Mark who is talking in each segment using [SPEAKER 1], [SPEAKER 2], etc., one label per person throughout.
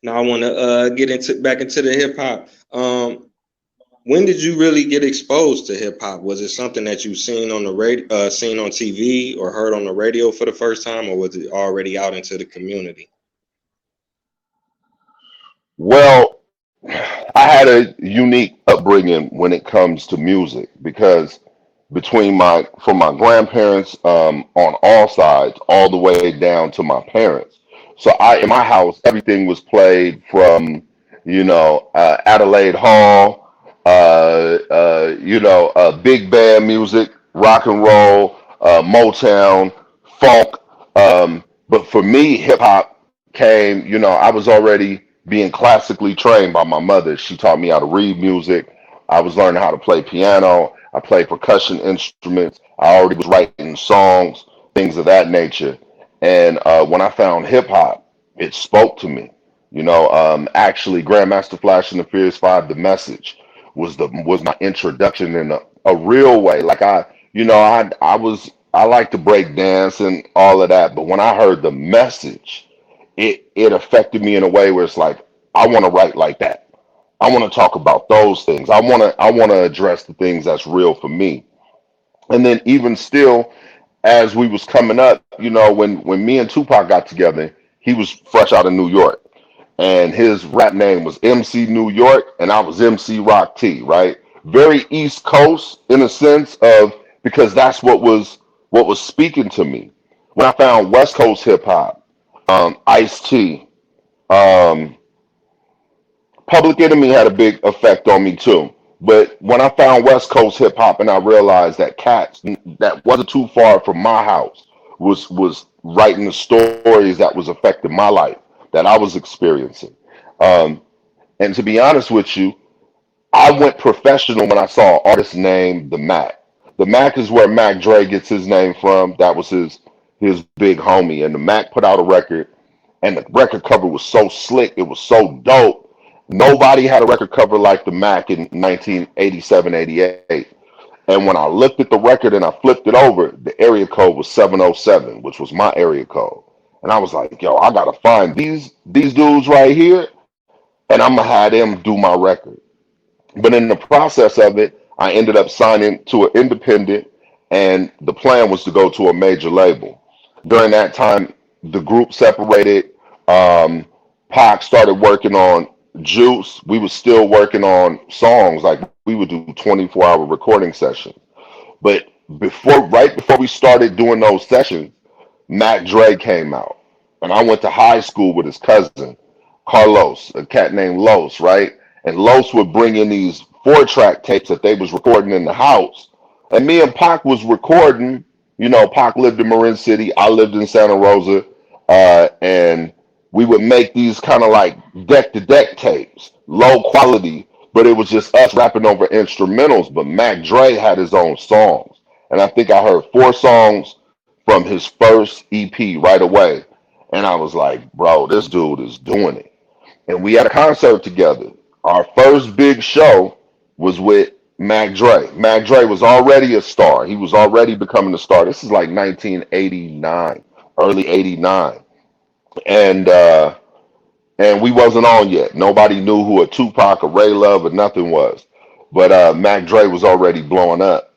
[SPEAKER 1] Now I want to get into back into the hip hop. When did you really get exposed to hip hop? Was it something that you seen on the radio, seen on TV, or heard on the radio for the first time, or was it already out into the community?
[SPEAKER 2] Well, I had a unique upbringing when it comes to music because between my grandparents on all sides, all the way down to my parents. So I in my house, everything was played from Adelaide Hall, big band music, rock and roll, Motown, funk. But for me, hip hop came. I was already being classically trained by my mother. She taught me how to read music. I was learning how to play piano. I played percussion instruments. I already was writing songs, things of that nature. And when I found hip hop, it spoke to me. Actually, Grandmaster Flash and the Furious Five, the message was my introduction in a real way. Like I like to break dance and all of that, but when I heard the message, it affected me in a way where it's like I want to write like that. I want to talk about those things. I want to address the things that's real for me. And then even still, as we was coming up, when me and Tupac got together, he was fresh out of New York, and his rap name was MC New York, and I was MC Rock T. Right, very East Coast in a sense of because that's what was speaking to me. When I found West Coast hip hop, Ice T. Um, Public Enemy had a big effect on me too. But when I found West Coast hip hop and I realized that cats that wasn't too far from my house was writing the stories that was affecting my life that I was experiencing. Um, and to be honest with you, I went professional when I saw an artist named the Mac. The Mac is where Mac Dre gets his name from. That was his big homie. And the Mac put out a record, and the record cover was so slick. It was so dope. Nobody had a record cover like the Mac in 1987, 88. And when I looked at the record and I flipped it over, the area code was 707, which was my area code. And I was like, yo, I gotta find these dudes right here, and I'm gonna have them do my record. But in the process of it, I ended up signing to an independent, and the plan was to go to a major label. During that time, the group separated. Um, Pac started working on Juice. We was still working on songs. Like we would do 24-hour recording sessions. But right before we started doing those sessions, Mac Dre came out. And I went to high school with his cousin, Carlos, a cat named Los, right? And Los would bring in these 4-track tapes that they was recording in the house. And me and Pac was recording. Pac lived in Marin City. I lived in Santa Rosa. And we would make these kind of like deck to deck tapes, low quality, but it was just us rapping over instrumentals. But Mac Dre had his own songs. And I think I heard 4 songs from his first EP right away. And I was like, bro, this dude is doing it. And we had a concert together. Our first big show was with Mac Dre. Mac Dre was already a star. He was already becoming a star. This is like 1989, early 89. And we wasn't on yet. Nobody knew who a Tupac, a Ray Love, or nothing was. But Mac Dre was already blowing up.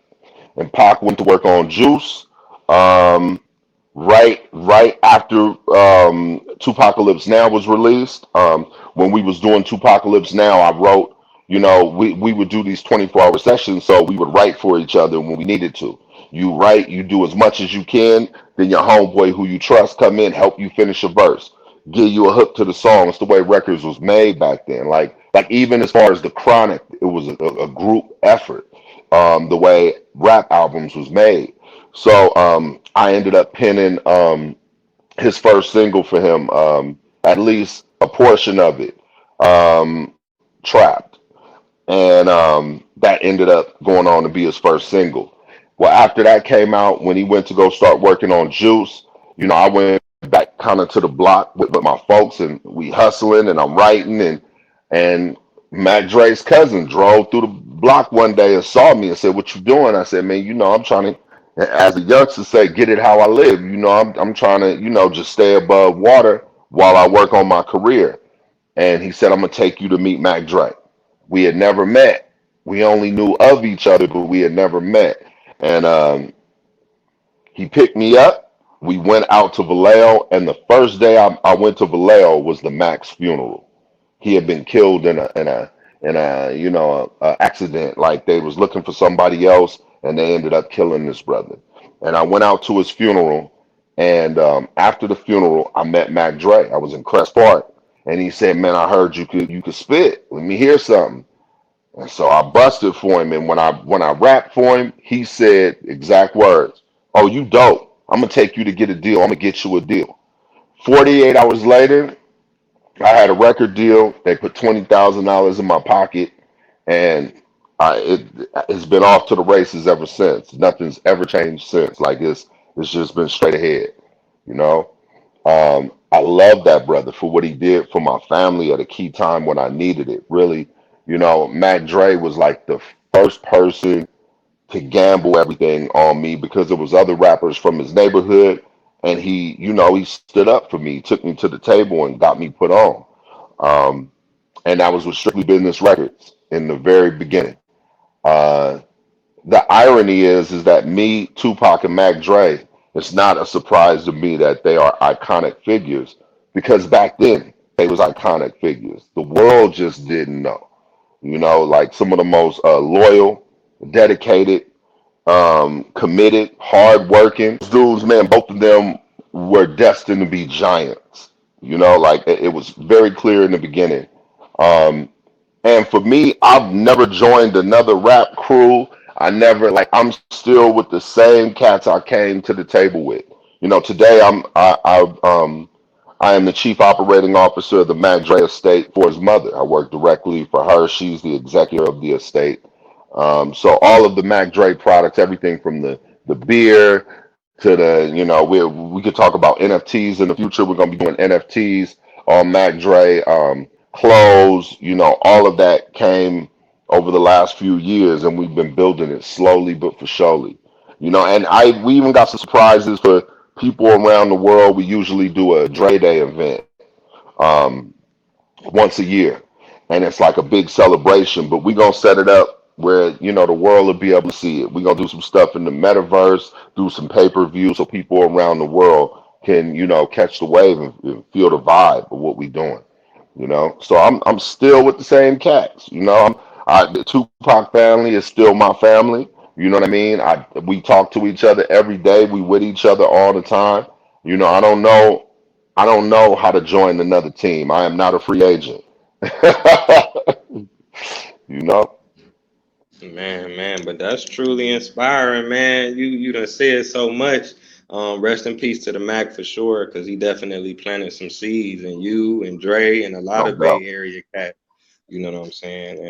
[SPEAKER 2] And Pac went to work on Juice. Um, right after Tupacalypse Now was released. When we was doing Tupacalypse Now, I wrote, we would do these 24-hour sessions, so we would write for each other when we needed to. You write, you do as much as you can, then your homeboy who you trust come in, help you finish a verse, give you a hook to the song. It's the way records was made back then. Like even as far as the Chronic, it was a group effort. The way rap albums was made. So I ended up penning his first single for him, at least a portion of it, Trapped. And that ended up going on to be his first single. Well, after that came out, when he went to go start working on Juice, I went back kind of to the block with my folks, and we hustling, and I'm writing, and Mac Dre's cousin drove through the block one day and saw me and said, "What you doing?" I said, "Man, I'm trying to, as the youngsters say, get it how I live. I'm trying to, just stay above water while I work on my career." and he said, "I'm gonna take you to meet Mac Dre." We had never met. We only knew of each other, but we had never met. And he picked me up. We went out to Vallejo, and the first day I went to Vallejo was the Mac's funeral. He had been killed in a accident. Like they was looking for somebody else, and they ended up killing this brother. And I went out to his funeral, and after the funeral, I met Mac Dre. I was in Crest Park, and he said, "Man, I heard you could spit. Let me hear something." And so I busted for him, and when I rapped for him, he said exact words: "Oh, you dope. I'm gonna take you to get a deal. I'm gonna get you a deal." 48 hours later, I had a record deal. They put $20,000 in my pocket, and it's been off to the races ever since. Nothing's ever changed since. Like it's just been straight ahead, you know. I love that brother for what he did for my family at a key time when I needed it. Really, Mac Dre was like the first person to gamble everything on me because there was other rappers from his neighborhood, and he stood up for me, took me to the table, and got me put on. Um, and that was with Strictly Business Records in the very beginning. Uh, the irony is that me, Tupac, and Mac Dre, it's not a surprise to me that they are iconic figures because back then they was iconic figures. The world just didn't know. Like some of the most loyal, dedicated, committed, hardworking dudes, man. Both of them were destined to be giants. Like it was very clear in the beginning. Um, and for me, I've never joined another rap crew. I never like I'm still with the same cats I came to the table with. Today I am the chief operating officer of the Mac Dre estate for his mother. I work directly for her. She's the executor of the estate. So all of the Mac Dre products, everything from the beer to we could talk about NFTs in the future. We're gonna be doing NFTs on Mac Dre. Clothes, all of that came over the last few years, and we've been building it slowly but for surely. And we even got some surprises for people around the world. We usually do a Dre Day event um, once a year, and it's like a big celebration. But we're gonna set it up where the world will be able to see it. We're gonna do some stuff in the metaverse, do some pay-per-view, so people around the world can catch the wave and feel the vibe of what we're doing. So I'm still with the same cats. The Tupac family is still my family. You know what I mean? We talk to each other every day. We with each other all the time. I don't know how to join another team. I am not a free agent. you know?
[SPEAKER 1] Man, but that's truly inspiring, man. You done said so much. Rest in peace to the Mac for sure, because he definitely planted some seeds in you and Dre and a lot
[SPEAKER 2] No
[SPEAKER 1] of Bay
[SPEAKER 2] doubt.
[SPEAKER 1] Area cats. You know what I'm saying? And